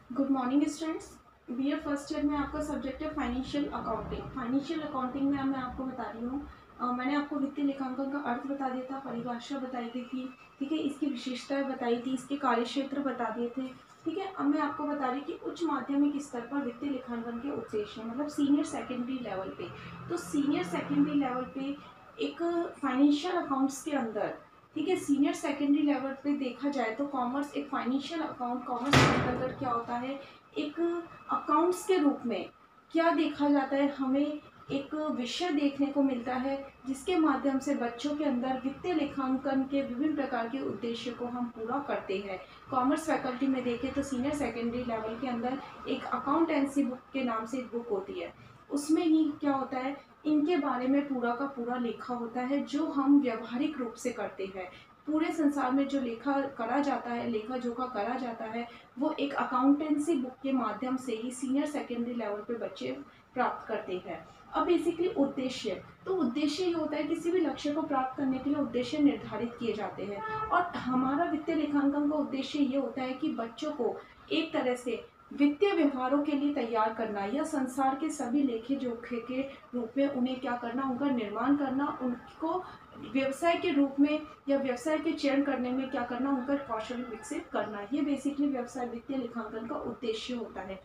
Good morning students. BA first year में आपका subject है फाइनेंशियल अकाउंटिंग। फाइनेंशियल अकाउंटिंग में मैं आपको बता रही हूँ, मैंने आपको वित्तीय लेखांकन का अर्थ बता दिया था, परिभाषा बताई थी कि ठीक है, इसकी विशेषताएं बताई थी, इसके कार्यक्षेत्र बता दिए थे। ठीक है, अब मैं आपको बता रही कि उच्च माध्यमिक स्तर पर वित्तीय लेखांकन के उद्देश्य मतलब सीनियर सेकेंडरी लेवल पे। तो सीनियर सेकेंडरी लेवल पे एक फाइनेंशियल अकाउंट्स के अंदर, ठीक है, सीनियर सेकेंडरी लेवल पे देखा जाए तो कॉमर्स एक फाइनेंशियल अकाउंट, कॉमर्स के अंतर्गत क्या होता है, एक अकाउंट्स के रूप में क्या देखा जाता है, हमें एक विषय देखने को मिलता है जिसके माध्यम से बच्चों के अंदर वित्तीय लेखांकन के विभिन्न प्रकार के उद्देश्य को हम पूरा करते हैं। कॉमर्स फैकल्टी में देखें तो सीनियर सेकेंडरी लेवल के अंदर एक अकाउंटेंसी बुक के नाम से एक बुक होती है, उसमें ही क्या होता है, इनके बारे में पूरा का पूरा लेखा होता है जो हम व्यवहारिक रूप से करते हैं। पूरे संसार में जो लेखा करा जाता है, लेखा जोखा करा जाता है, वो एक अकाउंटेंसी बुक के माध्यम से ही सीनियर सेकेंडरी लेवल पे बच्चे प्राप्त करते हैं। अब बेसिकली उद्देश्य, तो उद्देश्य ये होता है किसी भी लक्ष्य को प्राप्त करने के लिए उद्देश्य निर्धारित किए जाते हैं, और हमारा वित्तीय लेखांकन का उद्देश्य ये होता है कि बच्चों को एक तरह से वित्तीय व्यवहारों के लिए तैयार करना या संसार के सभी लेखे जोखे के रूप में उन्हें क्या करना, उनका निर्माण करना, उनको व्यवसाय के रूप में या व्यवसाय के चयन करने में क्या करना, उनका कौशल विकसित करना। ये बेसिकली व्यवसाय वित्तीय लेखांकन का उद्देश्य होता है।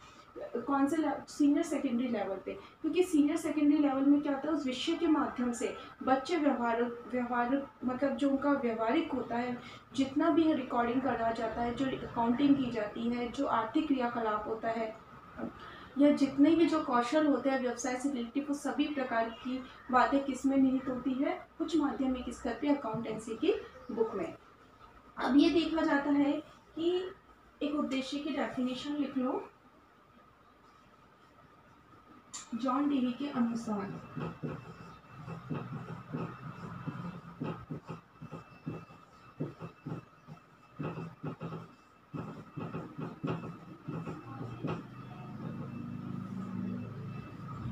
कौन से सीनियर सेकेंडरी लेवल पे, क्योंकि सीनियर सेकेंडरी लेवल में क्या होता है, उस विषय के माध्यम से बच्चे व्यवहार व्यवहार मतलब जो उनका व्यवहारिक होता है, जितना भी रिकॉर्डिंग करा जाता है, जो अकाउंटिंग की जाती है, जो आर्थिक क्रियाकलाप होता है, या जितने भी जो कौशल होते हैं व्यवसाय से रिलेटेड, वो सभी प्रकार की बातें किसमें निहित होती है, उच्च माध्यमिक स्तर पे अकाउंटेंसी की बुक में। अब ये देखा जाता है कि एक उद्देश्य की डेफिनेशन लिख लो। जॉन डीवी के अनुसार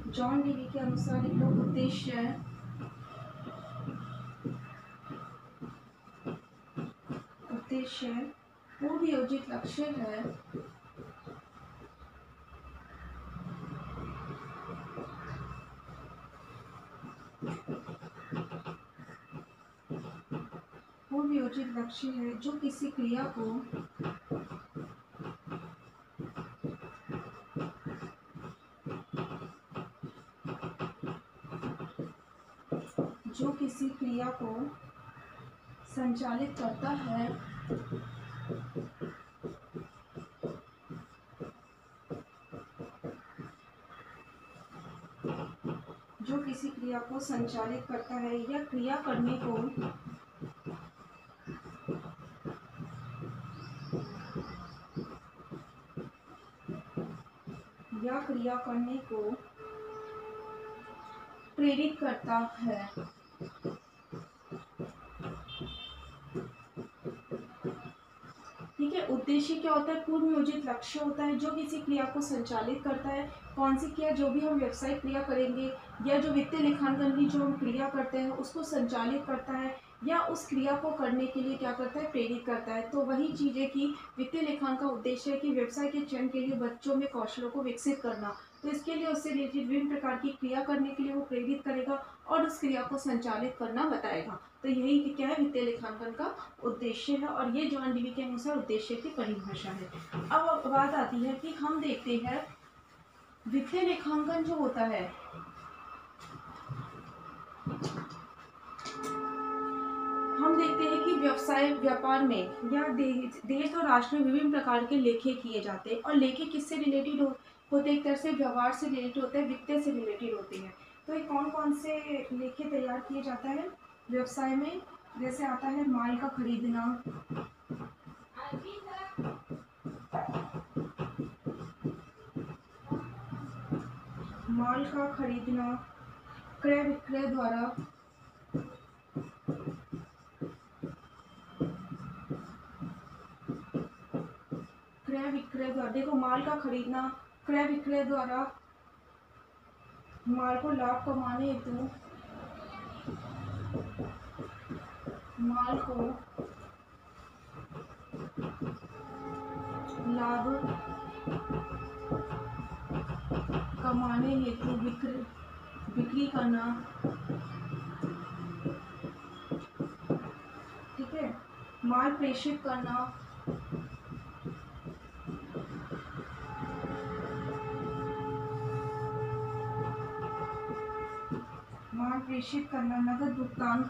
जॉन डीवी के अनुसार लिख लो, उद्देश्य पूर्व योजित लक्ष्य है पूर्व योजित लक्ष्य है जो किसी क्रिया को संचालित करता है, जो किसी क्रिया को संचालित करता है या क्रिया करने को प्रेरित करता है। ठीक है, उद्देश्य क्या होता है, पूर्व नियोजित लक्ष्य होता है जो किसी क्रिया को संचालित करता है। कौन सी क्रिया, जो भी हम व्यवसायिक क्रिया करेंगे या जो वित्तीय लेखांकन की जो हम क्रिया करते हैं उसको संचालित करता है, या उस क्रिया को करने के लिए क्या करता है, प्रेरित करता है। तो वही चीज़ है कि वित्तीय लेखांकन का उद्देश्य है कि व्यवसाय के चयन के लिए बच्चों में कौशलों को विकसित करना। तो इसके लिए उससे रिलेटेड विभिन्न प्रकार की क्रिया करने के लिए वो प्रेरित करेगा और उस क्रिया को संचालित करना बताएगा। तो यही क्या है, वित्तीय लेखांकन का उद्देश्य है, और ये जॉन डीवी के अनुसार उद्देश्य की परिभाषा है। अब बात आती है कि हम देखते हैं वित्तीय लेखांकन जो होता है, हम देखते हैं कि व्यवसाय व्यापार में या देश और राष्ट्र में विभिन्न प्रकार के लेखे किए जाते हैं, और लेखे किससे रिलेटेड होते हैं, एक तरह से व्यवहार से रिलेटेड होते हैं, वित्तीय से रिलेटेड होते हैं। तो ये कौन कौन से लेखे तैयार किए जाता है व्यवसाय में, जैसे आता है माल का खरीदना, क्रय विक्रय द्वारा देखो, माल का खरीदना क्रय विक्रय द्वारा माल को लाभ कमाने हेतु माल को लाभ कमाने हेतु बिक्री करना, ठीक है। माल प्रेषित करना, नकद भुगतान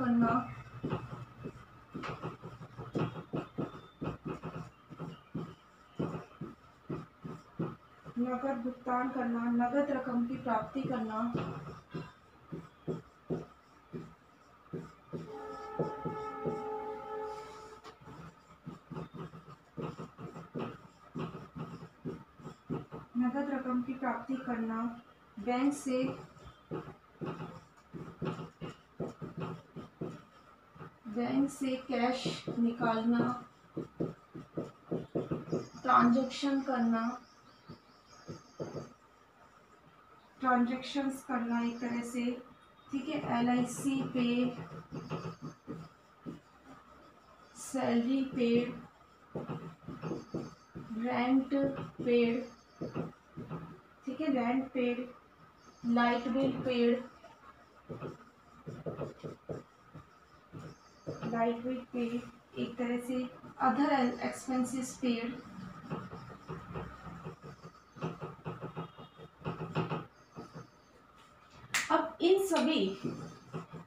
करना, नकद रकम की प्राप्ति करना, बैंक से कैश निकालना, ट्रांजैक्शंस करना एक तरह से, ठीक है। LIC पे, सैलरी पेड, रेंट पेड, ठीक है, rent paid, light bill paid, एक तरह से अदर एक्सपेंसेस पेड। अब इन सभी,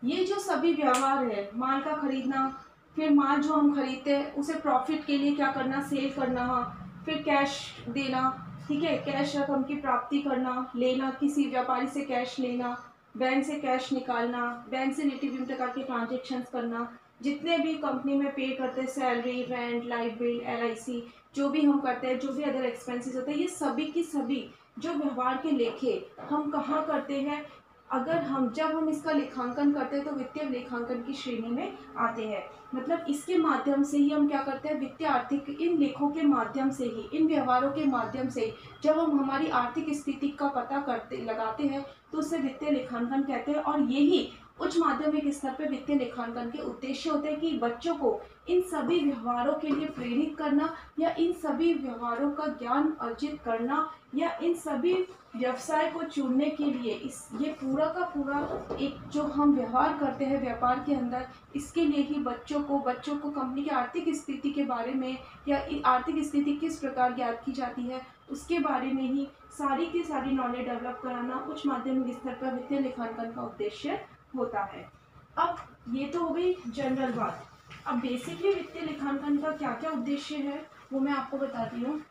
ये जो सभी व्यवहार है, माल का खरीदना, फिर माल जो हम खरीदते हैं उसे प्रॉफिट के लिए क्या करना, सेल करना, फिर कैश देना, ठीक है, कैश रकम की प्राप्ति करना, लेना, किसी व्यापारी से कैश लेना, बैंक से कैश निकालना, बैंक से विभिन्न प्रकार के ट्रांजेक्शन्स करना, जितने भी कंपनी में पे करते हैं, salary, rent, light bill, LIC, जो भी हम करते हैं, जो भी अदर एक्सपेंसेस होते हैं, ये सभी की सभी जो व्यवहार के लेखे हम कहाँ करते हैं, जब हम इसका लेखांकन करते हैं तो वित्तीय लेखांकन की श्रेणी में आते हैं। मतलब इसके माध्यम से ही हम क्या करते हैं, वित्तीय आर्थिक इन लेखों के माध्यम से ही, इन व्यवहारों के माध्यम से जब हम हमारी आर्थिक स्थिति का पता लगाते हैं तो उसे वित्तीय लेखांकन कहते हैं। और यही उच्च माध्यमिक स्तर पर वित्तीय लेखांकन के उद्देश्य होते हैं कि बच्चों को इन सभी व्यवहारों के लिए प्रेरित करना, या इन सभी व्यवहारों का ज्ञान अर्जित करना, या इन सभी व्यवसाय को चुनने के लिए ये पूरा का पूरा एक जो हम व्यवहार करते हैं व्यापार के अंदर, इसके लिए ही बच्चों को कंपनी की आर्थिक स्थिति के बारे में, या आर्थिक स्थिति किस प्रकार ज्ञात की जाती है उसके बारे में ही सारी की सारी नॉलेज डेवलप कराना उच्च माध्यमिक स्तर पर वित्तीय लेखांकन का उद्देश्य होता है। अब ये तो हो गई जनरल बात। अब बेसिकली वित्तीय लेखांकन का क्या क्या उद्देश्य है वो मैं आपको बताती हूँ।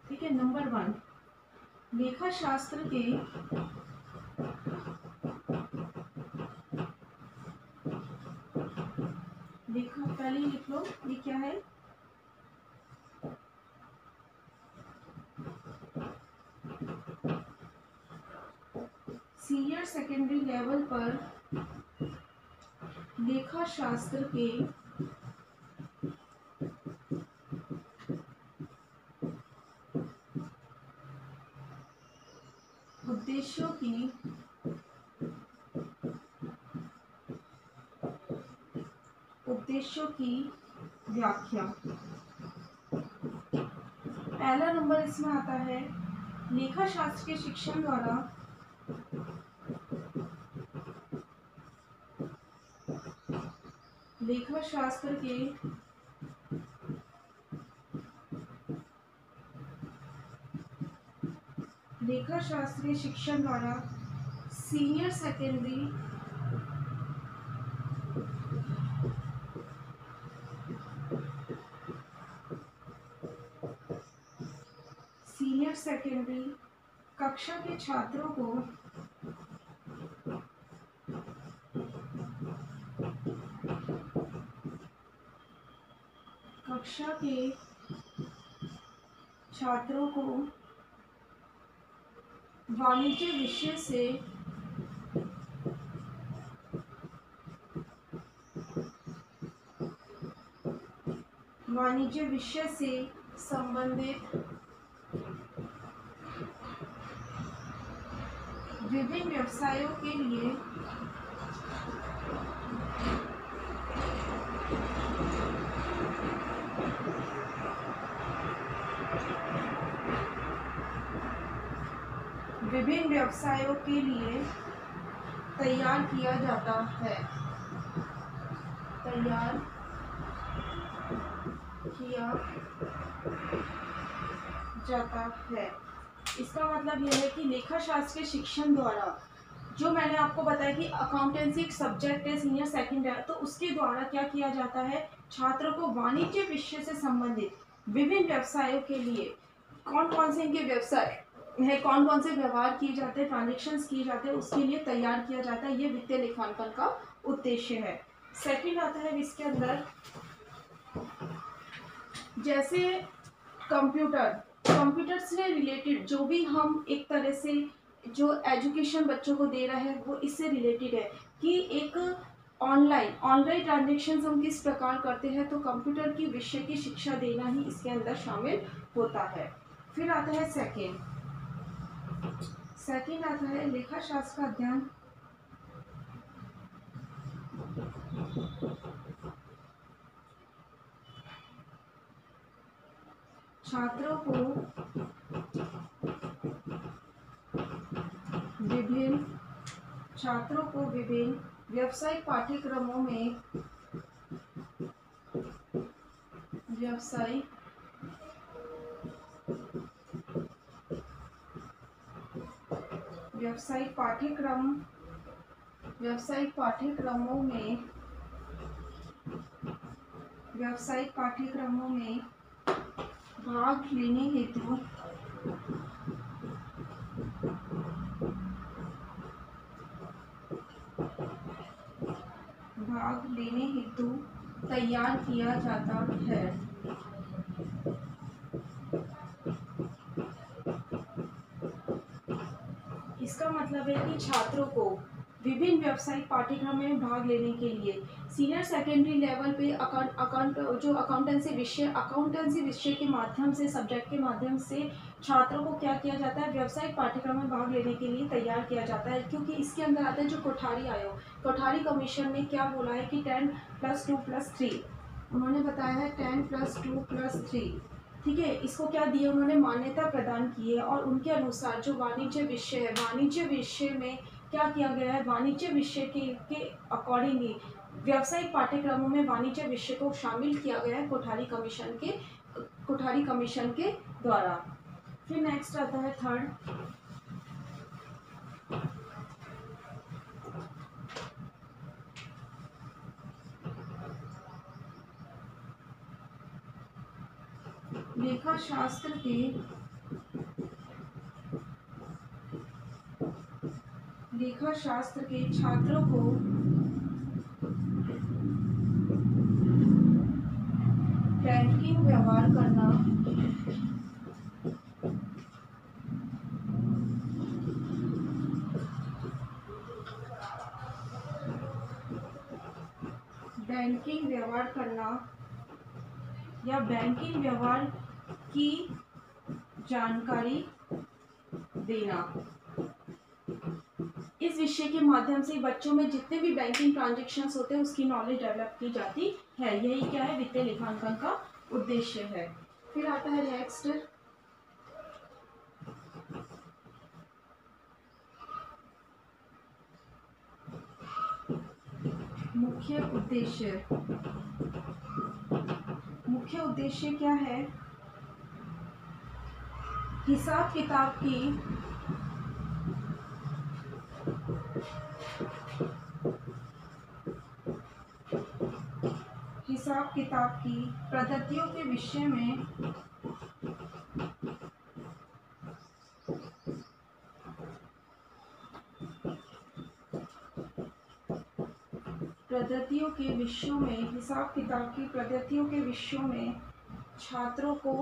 ठीक है, नंबर 1, लेखा शास्त्र के पहले लिख लो, ये क्या है, सीनियर सेकेंडरी लेवल पर लेखा शास्त्र के उद्देश्यों की व्याख्या। पहला नंबर इसमें आता है, लेखा शास्त्र के शिक्षण द्वारा लेखा शास्त्र के शिक्षण द्वारा सीनियर सेकेंडरी कक्षा के छात्रों को वाणिज्य विषय से संबंधित विभिन्न व्यवसायों के लिए विभिन्न व्यवसायों के लिए तैयार किया जाता है, तैयार किया जाता है। इसका मतलब यह है कि लेखा शास्त्र के शिक्षण द्वारा, जो मैंने आपको बताया कि अकाउंटेंसी एक सब्जेक्ट है सीनियर सेकेंड है, तो उसके द्वारा क्या किया जाता है, छात्रों को वाणिज्य विषय से संबंधित विभिन्न व्यवसायों के लिए कौन कौन से इनके व्यवसाय है, कौन कौन से व्यवहार किए जाते हैं, ट्रांजेक्शन्स किए जाते हैं, उसके लिए तैयार किया जाता है। ये वित्तीय लेखांकन का उद्देश्य है। सेकंड आता है इसके अंदर, जैसे कंप्यूटर से रिलेटेड जो भी हम एक तरह से जो एजुकेशन बच्चों को दे रहे हैं वो इससे रिलेटेड है कि एक ऑनलाइन ट्रांजेक्शन हम किस प्रकार करते हैं, तो कंप्यूटर की विषय की शिक्षा देना ही इसके अंदर शामिल होता है। फिर आता है सेकंड आता है लेखा शास्त्र का अध्ययन छात्रों को विभिन्न व्यावसायिक पाठ्यक्रमों में व्यावसायिक पाठ्यक्रमों में भाग लेने हेतु तैयार किया जाता है। इसका मतलब है कि छात्रों को विभिन्न व्यावसायिक पाठ्यक्रम में भाग लेने के लिए सीनियर सेकेंडरी लेवल पे अकाउंटेंसी विषय के माध्यम से, सब्जेक्ट के माध्यम से छात्रों को क्या किया जाता है, व्यावसायिक पाठ्यक्रम में भाग लेने के लिए तैयार किया जाता है। क्योंकि इसके अंदर आता है जो कोठारी कमीशन ने क्या बोला है कि 10+2+3 उन्होंने बताया है 10+2+3, ठीक है। इसको क्या दिया, उन्होंने मान्यता प्रदान की है और उनके अनुसार जो वाणिज्य विषय है, वाणिज्य विषय में क्या किया गया है, वाणिज्य विषय के अकॉर्डिंगली व्यावसायिक पाठ्यक्रमों में वाणिज्य विषय को शामिल किया गया है कोठारी कमीशन के द्वारा। फिर नेक्स्ट आता है थर्ड, लेखा शास्त्र के छात्रों को बैंकिंग व्यवहार करना, या बैंकिंग व्यवहार की जानकारी देना। इस विषय के माध्यम से बच्चों में जितने भी बैंकिंग ट्रांजैक्शंस होते हैं उसकी नॉलेज डेवलप की जाती है। यही क्या है, वित्तीय लेखांकन का उद्देश्य है। फिर आता है नेक्स्ट, मुख्य उद्देश्य क्या है, हिसाब किताब की पद्धतियों के विषय में हिसाब किताब की पद्धतियों के विषयों में छात्रों को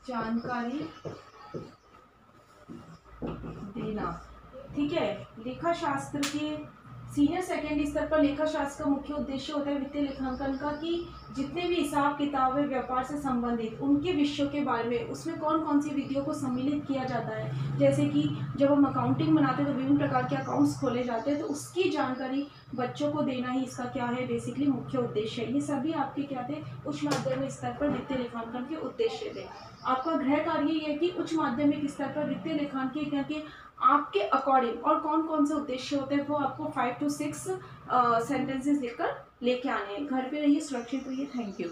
जानकारी देना, ठीक है। लेखा शास्त्र के सीनियर सेकेंडरी स्तर पर लेखा शास्त्र का मुख्य उद्देश्य होता है वित्तीय लेखांकन का कि जितने भी हिसाब किताब है व्यापार से संबंधित उनके विषयों के बारे में, उसमें कौन कौन सी विधियों को सम्मिलित किया जाता है। जैसे कि जब हम अकाउंटिंग बनाते हैं तो विभिन्न प्रकार के अकाउंट्स खोले जाते हैं, तो उसकी जानकारी बच्चों को देना ही इसका क्या है, बेसिकली मुख्य उद्देश्य है। ये सभी आपके क्या थे, उच्च माध्यमिक स्तर पर वित्तीय लेखांकन के उद्देश्य थे। आपका गृह कार्य ये है कि उच्च माध्यमिक स्तर पर वित्तीय लेखांकन के आपके अकॉर्डिंग और कौन कौन से उद्देश्य होते हैं, वो आपको 5 to 6 सेंटेंसेस लिखकर लेके आने हैं। घर पे रहिए, सुरक्षित रहिए। Thank you.